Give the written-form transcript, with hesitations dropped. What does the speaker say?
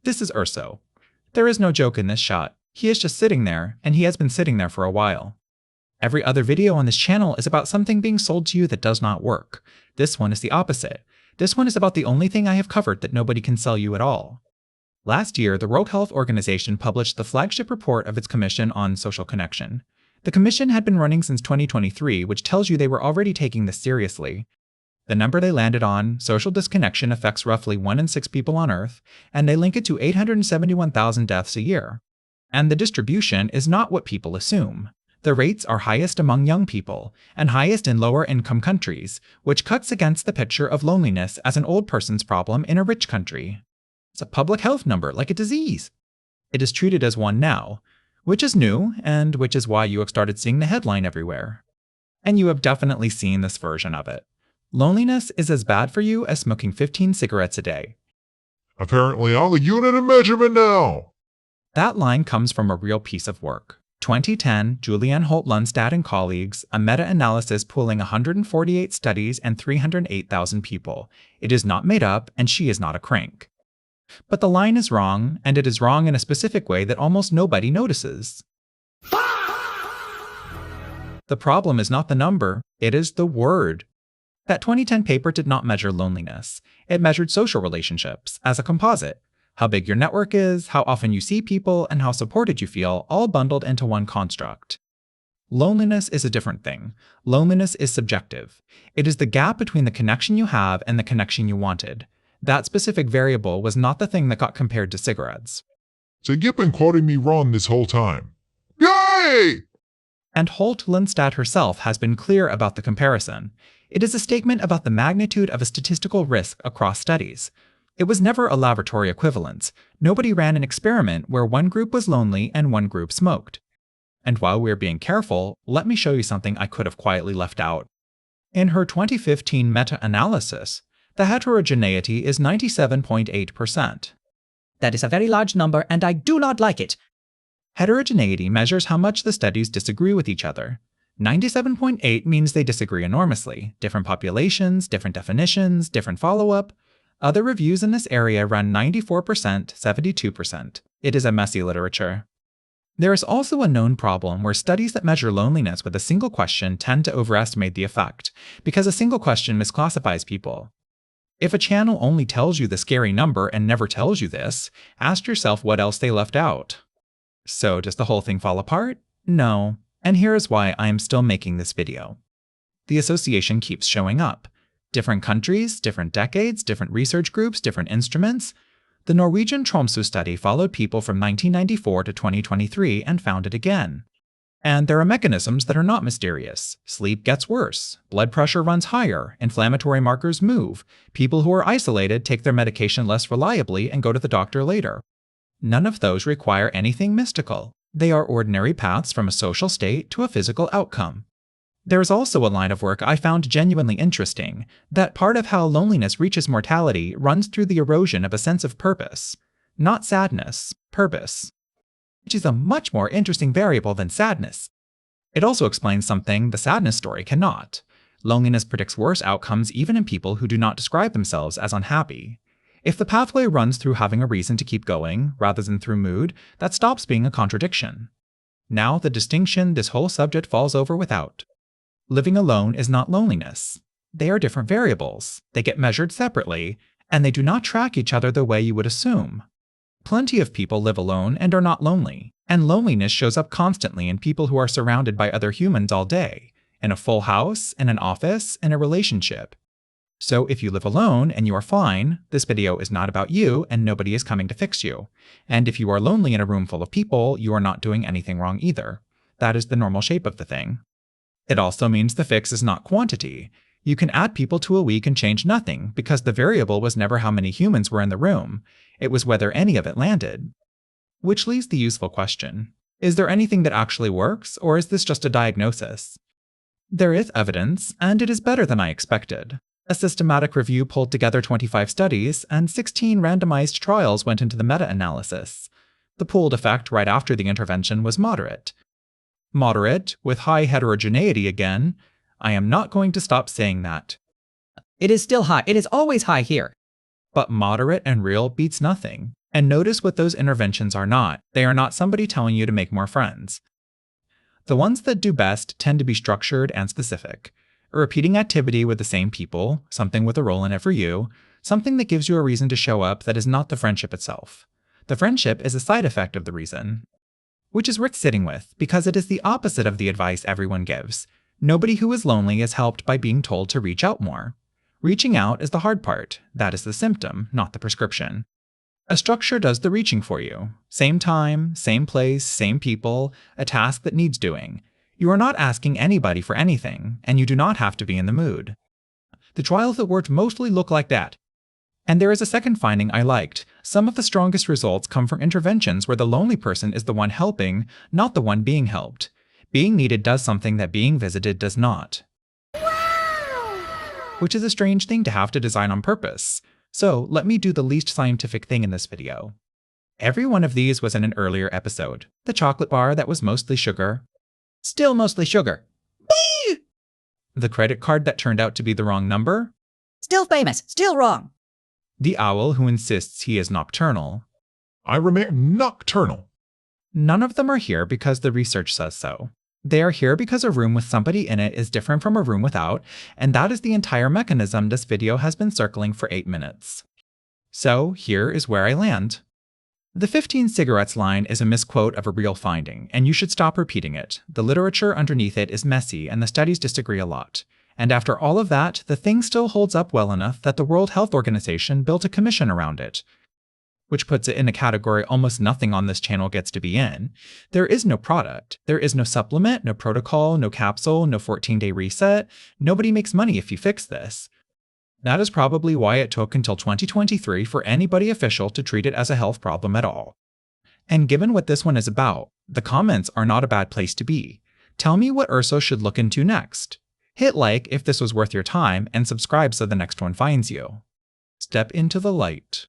This is Urso. There is no joke in this shot. He is just sitting there, and he has been sitting there for a while. Every other video on this channel is about something being sold to you that does not work. This one is the opposite. This one is about the only thing I have covered that nobody can sell you at all. Last year, the World Health Organization published the flagship report of its Commission on Social Connection. The Commission had been running since 2023, which tells you they were already taking this seriously. The number they landed on, social disconnection affects roughly 1 in 6 people on Earth, and they link it to 871,000 deaths a year. And the distribution is not what people assume. The rates are highest among young people, and highest in lower-income countries, which cuts against the picture of loneliness as an old person's problem in a rich country. It's a public health number, like a disease. It is treated as one now, which is new, and which is why you have started seeing the headline everywhere. And you have definitely seen this version of it. Loneliness is as bad for you as smoking 15 cigarettes a day. Apparently I'm the unit of measurement now! That line comes from a real piece of work. 2010, Julianne Holt-Lunstad and colleagues, a meta-analysis pooling 148 studies and 308,000 people. It is not made up, and she is not a crank. But the line is wrong, and it is wrong in a specific way that almost nobody notices. The problem is not the number, it is the word. That 2010 paper did not measure loneliness. It measured social relationships as a composite. How big your network is, how often you see people, and how supported you feel, all bundled into one construct. Loneliness is a different thing. Loneliness is subjective. It is the gap between the connection you have and the connection you wanted. That specific variable was not the thing that got compared to cigarettes. So you've been quoting me wrong this whole time. Yay! And Holt-Lunstad herself has been clear about the comparison. It is a statement about the magnitude of a statistical risk across studies. It was never a laboratory equivalence. Nobody ran an experiment where one group was lonely and one group smoked. And while we're being careful, let me show you something I could have quietly left out. In her 2015 meta-analysis, the heterogeneity is 97.8%. That is a very large number, and I do not like it. Heterogeneity measures how much the studies disagree with each other. 97.8 means they disagree enormously. Different populations, different definitions, different follow-up. Other reviews in this area run 94%, 72%. It is a messy literature. There is also a known problem where studies that measure loneliness with a single question tend to overestimate the effect, because a single question misclassifies people. If a channel only tells you the scary number and never tells you this, ask yourself what else they left out. So does the whole thing fall apart? No. And here is why I am still making this video. The association keeps showing up. Different countries, different decades, different research groups, different instruments. The Norwegian Tromsø study followed people from 1994 to 2023 and found it again. And there are mechanisms that are not mysterious. Sleep gets worse, blood pressure runs higher, inflammatory markers move, people who are isolated take their medication less reliably and go to the doctor later. None of those require anything mystical. They are ordinary paths from a social state to a physical outcome. There is also a line of work I found genuinely interesting, that part of how loneliness reaches mortality runs through the erosion of a sense of purpose. Not sadness, purpose. Which is a much more interesting variable than sadness. It also explains something the sadness story cannot. Loneliness predicts worse outcomes even in people who do not describe themselves as unhappy. If the pathway runs through having a reason to keep going, rather than through mood, that stops being a contradiction. Now the distinction this whole subject falls over without. Living alone is not loneliness. They are different variables, they get measured separately, and they do not track each other the way you would assume. Plenty of people live alone and are not lonely, and loneliness shows up constantly in people who are surrounded by other humans all day, in a full house, in an office, in a relationship. So if you live alone and you are fine, this video is not about you and nobody is coming to fix you. And if you are lonely in a room full of people, you are not doing anything wrong either. That is the normal shape of the thing. It also means the fix is not quantity. You can add people to a week and change nothing, because the variable was never how many humans were in the room. It was whether any of it landed. Which leaves the useful question. Is there anything that actually works, or is this just a diagnosis? There is evidence, and it is better than I expected. A systematic review pulled together 25 studies, and 16 randomized trials went into the meta-analysis. The pooled effect right after the intervention was moderate. Moderate, with high heterogeneity again. I am not going to stop saying that. It is still high. It is always high here. But moderate and real beats nothing. And notice what those interventions are not. They are not somebody telling you to make more friends. The ones that do best tend to be structured and specific. A repeating activity with the same people, something with a role in it for you, something that gives you a reason to show up that is not the friendship itself. The friendship is a side effect of the reason, which is worth sitting with because it is the opposite of the advice everyone gives. Nobody who is lonely is helped by being told to reach out more. Reaching out is the hard part. That is the symptom, not the prescription. A structure does the reaching for you. Same time, same place, same people, a task that needs doing. You are not asking anybody for anything, and you do not have to be in the mood. The trials that worked mostly look like that. And there is a second finding I liked. Some of the strongest results come from interventions where the lonely person is the one helping, not the one being helped. Being needed does something that being visited does not. Wow! Which is a strange thing to have to design on purpose. So let me do the least scientific thing in this video. Every one of these was in an earlier episode. The chocolate bar that was mostly sugar. Still mostly sugar. Bee! The credit card that turned out to be the wrong number. Still famous. Still wrong. The owl who insists he is nocturnal. I remain nocturnal. None of them are here because the research says so. They are here because a room with somebody in it is different from a room without, and that is the entire mechanism this video has been circling for 8 minutes. So here is where I land. The 15 cigarettes line is a misquote of a real finding, and you should stop repeating it. The literature underneath it is messy, and the studies disagree a lot. And after all of that, the thing still holds up well enough that the World Health Organization built a commission around it, which puts it in a category almost nothing on this channel gets to be in. There is no product. There is no supplement, no protocol, no capsule, no 14-day reset. Nobody makes money if you fix this. That is probably why it took until 2023 for anybody official to treat it as a health problem at all. And given what this one is about, the comments are not a bad place to be. Tell me what Urso should look into next. Hit like if this was worth your time and subscribe so the next one finds you. Step into the light.